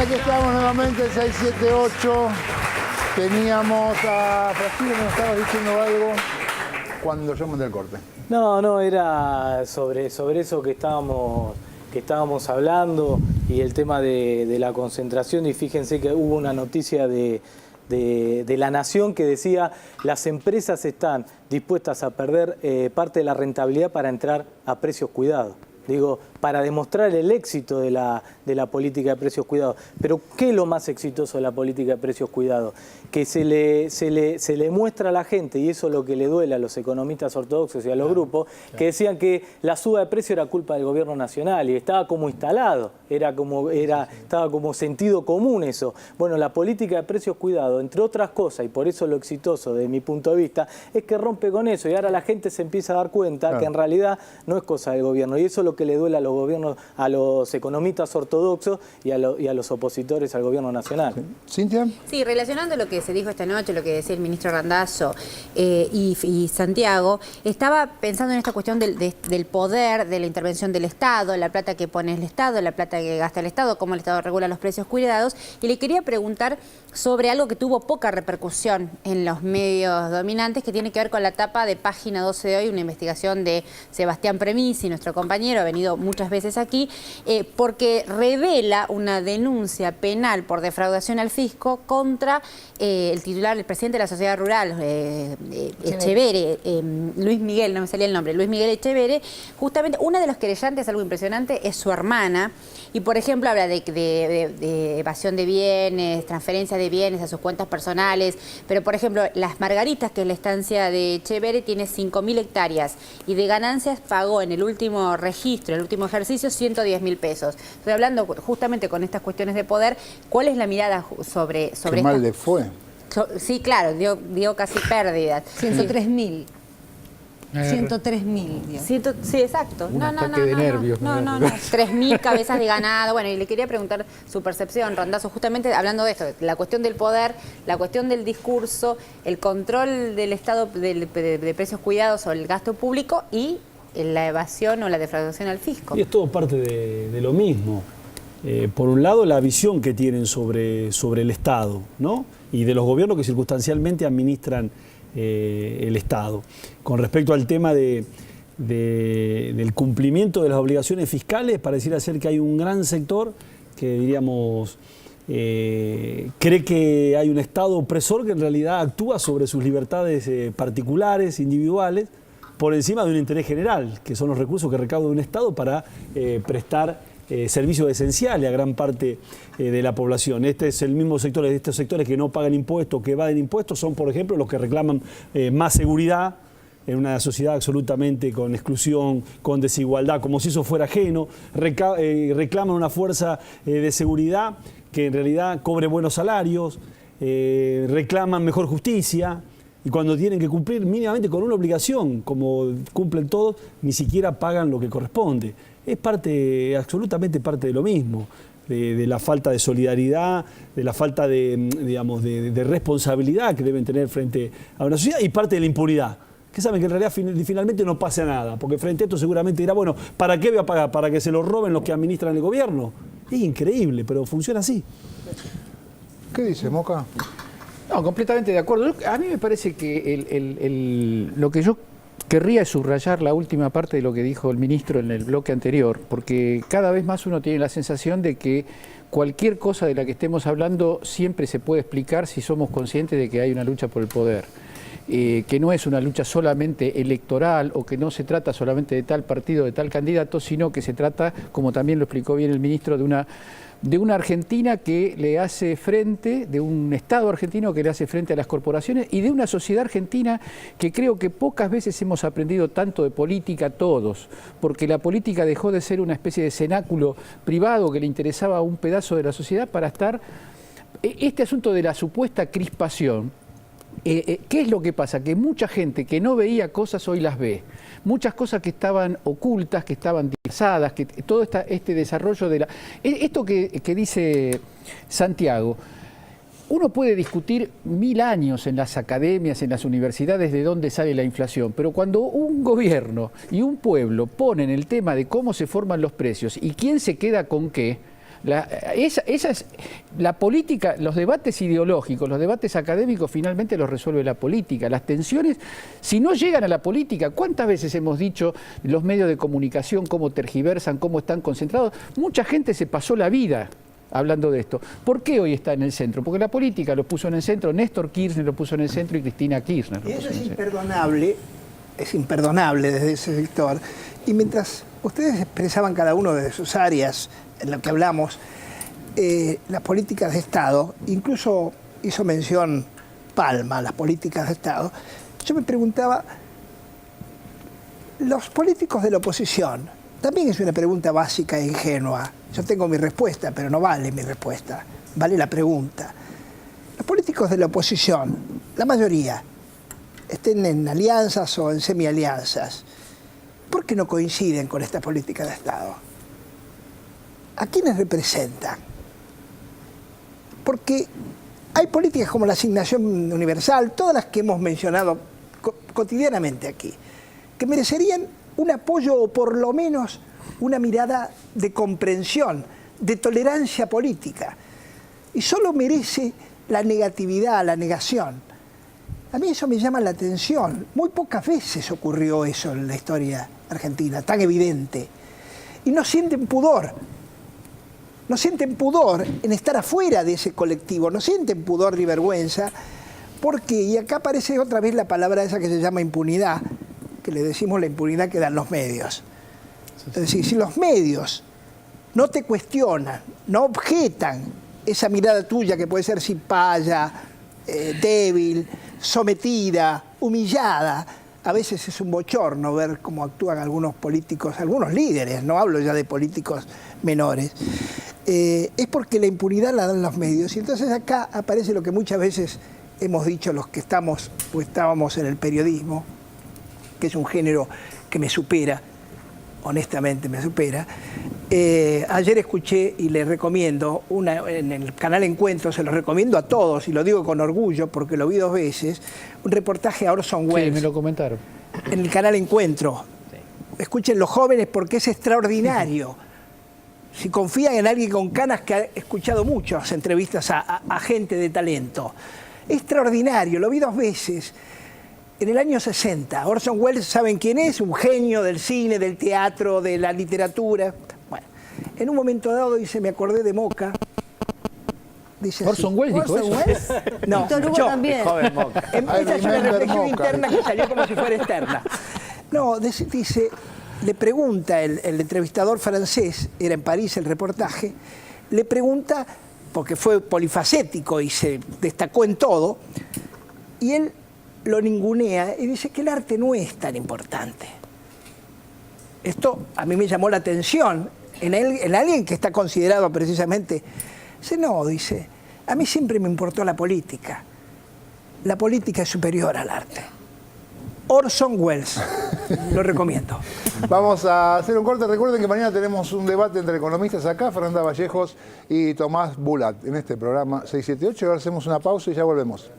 aquí estamos nuevamente, 678. Teníamos a Frasquino que nos estaba diciendo algo cuando llamamos del corte. No, era sobre eso que estábamos hablando y el tema de la concentración. Y fíjense que hubo una noticia de La Nación que decía: las empresas están dispuestas a perder parte de la rentabilidad para entrar a precios cuidados. Digo, para demostrar el éxito de la política de precios cuidados. Pero ¿qué es lo más exitoso de la política de precios cuidados? Que se le muestra a la gente, y eso es lo que le duele a los economistas ortodoxos y a los grupos, que decían que la suba de precio era culpa del gobierno nacional y estaba como instalado, estaba como sentido común eso. Bueno, la política de precios cuidados, entre otras cosas, y por eso lo exitoso desde mi punto de vista, es que rompe con eso, y ahora la gente se empieza a dar cuenta que en realidad no es cosa del gobierno, y eso es lo que le duele a los gobiernos, a los economistas ortodoxos y a los opositores al gobierno nacional. ¿Cintia? Sí, relacionando lo que se dijo esta noche, lo que decía el ministro Randazzo y Santiago, estaba pensando en esta cuestión del poder, de la intervención del Estado, la plata que pone el Estado, la plata que gasta el Estado, cómo el Estado regula los precios cuidados, y le quería preguntar sobre algo que tuvo poca repercusión en los medios dominantes, que tiene que ver con la tapa de Página 12 de hoy, una investigación de Sebastián Premisi, nuestro compañero, ha venido muchas veces aquí, porque revela una denuncia penal por defraudación al fisco contra el titular, el presidente de la Sociedad Rural, Echevere, Luis Miguel, no me salía el nombre, Luis Miguel Echevere. Justamente una de los querellantes, algo impresionante, es su hermana, y por ejemplo habla de evasión de bienes, transferencia de bienes a sus cuentas personales, pero por ejemplo Las Margaritas, que es la estancia de Echevere, tiene 5.000 hectáreas y de ganancias pagó en el último registro, el último ejercicio, 110.000 pesos. Estoy hablando justamente con estas cuestiones de poder. ¿Cuál es la mirada sobre ¿Qué mal le fue? Sí, claro, dio casi pérdidas. 103.000. 103.000. Sí, exacto. Un ataque de nervios. No. 3.000 cabezas de ganado. Bueno, y le quería preguntar su percepción, Randazzo, justamente hablando de esto, la cuestión del poder, la cuestión del discurso, el control del Estado de precios cuidados sobre el gasto público y la evasión o la defraudación al fisco. Y es todo parte de lo mismo. Por un lado, la visión que tienen sobre el Estado, ¿no? Y de los gobiernos que circunstancialmente administran el Estado. Con respecto al tema del cumplimiento de las obligaciones fiscales, pareciera ser que hay un gran sector que, diríamos, cree que hay un Estado opresor que en realidad actúa sobre sus libertades particulares, individuales, por encima de un interés general, que son los recursos que recauda un Estado para prestar servicios esenciales a gran parte de la población. Este es el mismo sector, de estos sectores que no pagan impuestos, que evaden impuestos, son por ejemplo los que reclaman más seguridad en una sociedad absolutamente con exclusión, con desigualdad, como si eso fuera ajeno, reclaman una fuerza de seguridad que en realidad cobre buenos salarios, reclaman mejor justicia, y cuando tienen que cumplir mínimamente con una obligación, como cumplen todos, ni siquiera pagan lo que corresponde. Es absolutamente parte de lo mismo, de la falta de solidaridad, de la falta de responsabilidad que deben tener frente a una sociedad, y parte de la impunidad, que saben que en realidad finalmente no pasa nada, porque frente a esto seguramente dirá, bueno, ¿para qué voy a pagar? ¿Para que se lo roben los que administran el gobierno? Es increíble, pero funciona así. ¿Qué dice, Moca? No, completamente de acuerdo. A mí me parece que lo que yo querría es subrayar la última parte de lo que dijo el ministro en el bloque anterior, porque cada vez más uno tiene la sensación de que cualquier cosa de la que estemos hablando siempre se puede explicar si somos conscientes de que hay una lucha por el poder. Que no es una lucha solamente electoral o que no se trata solamente de tal partido, de tal candidato, sino que se trata, como también lo explicó bien el ministro, de una Argentina que le hace frente, de un Estado argentino que le hace frente a las corporaciones y de una sociedad argentina que creo que pocas veces hemos aprendido tanto de política todos, porque la política dejó de ser una especie de cenáculo privado que le interesaba a un pedazo de la sociedad para estar... Este asunto de la supuesta crispación, ¿qué es lo que pasa? Que mucha gente que no veía cosas hoy las ve. Muchas cosas que estaban ocultas, que estaban disfrazadas, que todo este desarrollo de la... Esto que dice Santiago, uno puede discutir 1000 años en las academias, en las universidades, de dónde sale la inflación, pero cuando un gobierno y un pueblo ponen el tema de cómo se forman los precios y quién se queda con qué, Esa es la política, los debates ideológicos, los debates académicos finalmente los resuelve la política. Las tensiones, si no llegan a la política, ¿cuántas veces hemos dicho los medios de comunicación cómo tergiversan, cómo están concentrados? Mucha gente se pasó la vida hablando de esto. ¿Por qué hoy está en el centro? Porque la política lo puso en el centro, Néstor Kirchner lo puso en el centro y Cristina Kirchner lo Y puso eso en el centro. es imperdonable desde ese sector. Y mientras ustedes expresaban cada uno de sus áreas en lo que hablamos, las políticas de Estado, incluso hizo mención Palma, las políticas de Estado, yo me preguntaba, los políticos de la oposición, también es una pregunta básica e ingenua, yo tengo mi respuesta, pero no vale mi respuesta, vale la pregunta. Los políticos de la oposición, la mayoría, estén en alianzas o en semialianzas, ¿por qué no coinciden con esta política de Estado? ¿A quiénes representan? Porque hay políticas como la asignación universal, todas las que hemos mencionado cotidianamente aquí, que merecerían un apoyo o por lo menos una mirada de comprensión, de tolerancia política. Y solo merece la negatividad, la negación. A mí eso me llama la atención. Muy pocas veces ocurrió eso en la historia argentina, tan evidente. Y no sienten pudor. No sienten pudor en estar afuera de ese colectivo, no sienten pudor ni vergüenza, porque, y acá aparece otra vez la palabra esa que se llama impunidad, que le decimos la impunidad que dan los medios. Es decir, si los medios no te cuestionan, no objetan esa mirada tuya que puede ser cipaya, débil, sometida, humillada, a veces es un bochorno ver cómo actúan algunos políticos, algunos líderes, no hablo ya de políticos menores, es porque la impunidad la dan los medios. Y entonces acá aparece lo que muchas veces hemos dicho los que estamos o estábamos en el periodismo, que es un género que me supera, honestamente me supera. Ayer escuché y les recomiendo, en el canal Encuentro, se lo recomiendo a todos y lo digo con orgullo porque lo vi 2 veces, un reportaje a Orson Welles. Sí, me lo comentaron. En el canal Encuentro. Escuchen los jóvenes porque es extraordinario. Si confían en alguien con canas, que ha escuchado muchas entrevistas a gente de talento. Extraordinario, lo vi 2 veces. En el año 60, Orson Welles, ¿saben quién es? Un genio del cine, del teatro, de la literatura. Bueno, en un momento dado dice, me acordé de Moca. Dice Orson Welles dijo eso. No, Víctor Hugo yo. también. Esa es una reflexión interna que salió como si fuera externa. No, dice, le pregunta el entrevistador francés, era en París el reportaje, le pregunta, porque fue polifacético y se destacó en todo, y él lo ningunea y dice que el arte no es tan importante. Esto a mí me llamó la atención en alguien que está considerado precisamente. Dice, no, dice, a mí siempre me importó la política. La política es superior al arte. Orson Welles, lo recomiendo. Vamos a hacer un corte. Recuerden que mañana tenemos un debate entre economistas acá, Fernanda Vallejos y Tomás Bulat, en este programa 678. Ahora hacemos una pausa y ya volvemos.